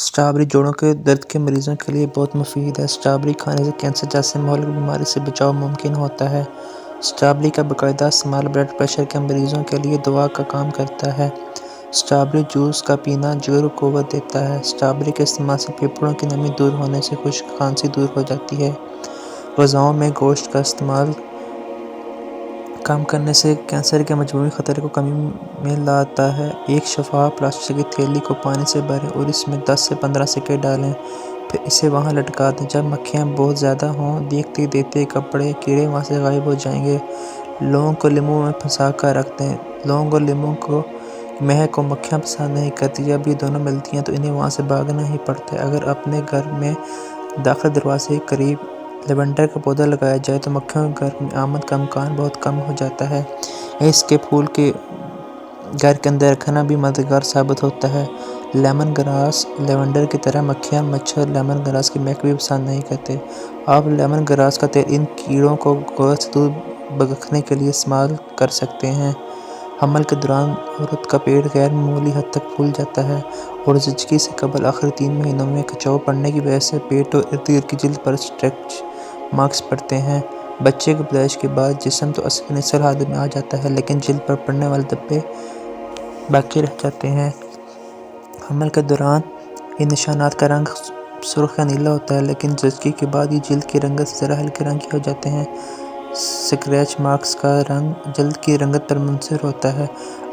Strawberry جوڑوں کے درد کے مریضوں کے لیے بہت مفید ہے۔ اسٹرابیری کھانے سے کینسر جیسے مہلک بیماری سے بچاؤ ممکن ہوتا ہے۔ اسٹرابیری کا باقاعدہ استعمال بلڈ پریشر کے مریضوں کے لیے دوا کا کام کرتا ہے۔ اسٹرابیری جوس کا پینا جگر کو قوت دیتا ہے۔ اسٹرابیری کے استعمال سے پھیپھڑوں کی نمی دور ہونے سے خشک کھانسی دور ہو جاتی ہے۔ غذاؤں میں گوشت کا استعمال کم کرنے سے کینسر کے مجموعی خطرے کو کمی میں لاتا ہے۔ ایک شفاف پلاسٹک کی تھیلی کو پانی سے بھریں اور اس میں 10 سے 15 سکے ڈالیں، پھر اسے وہاں لٹکا دیں۔ جب مکھیاں بہت زیادہ ہوں، دیکھتے دیکھتے کپڑے کیڑے وہاں سے غائب ہو جائیں گے۔ لونگ کو لیموں میں پھنسا کر رکھ دیں۔ لونگ اور لیموں کی مہک کو مکھیاں پسند نہیں کرتی۔ جب یہ دونوں ملتی ہیں تو انہیں وہاں سے بھاگنا ہی پڑتا ہے۔ اگر اپنے گھر میں داخلی دروازے کے قریب لیونڈر کا پودا لگایا جائے تو مکھیوں کے گھر میں آمد کا امکان بہت کم ہو جاتا ہے۔ اس کے پھول کے گھر کے اندر رکھنا بھی مددگار ثابت ہوتا ہے۔ لیمن گراس لیونڈر کی طرح مکھیاں مچھر لیمن گراس کی مہک بھی پسند نہیں کرتے۔ آپ لیمن گراس کا تیل ان کیڑوں کو گوشت سے دور بھگانے کے لیے استعمال کر سکتے ہیں۔ حمل کے دوران عورت کا پیٹ غیر معمولی حد تک پھول جاتا ہے اور زچگی سے قبل آخری 3 مہینوں میں کچاؤ پڑنے کی وجہ سے پیٹ اور ارد گرد کی جلد پر اسٹریچ مارکس پڑتے ہیں۔ بچے کی پیدائش کے بعد جسم تو اصل نیچرل حالت میں آ جاتا ہے لیکن جلد پر پڑنے والے دھبے باقی رہ جاتے ہیں۔ حمل کے دوران ان نشانات کا رنگ سرخ یا نیلا ہوتا ہے لیکن زچگی کے بعد یہ جلد کی رنگت سے ذرا ہلکے رنگ کے ہو جاتے ہیں۔ اسکریچ مارکس کا رنگ جلد کی رنگت پر منحصر ہوتا ہے۔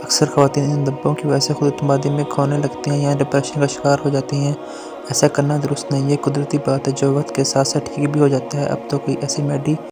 اکثر خواتین ان دھبوں کی وجہ سے خود اعتمادی میں کھونے لگتی ہیں یا ڈپریشن کا شکار ہو جاتی ہیں۔ ایسا کرنا درست نہیں۔ یہ قدرتی بات ہے جو وقت کے ساتھ ساتھ ٹھیک بھی ہو جاتا ہے۔ اب تو کوئی ایسی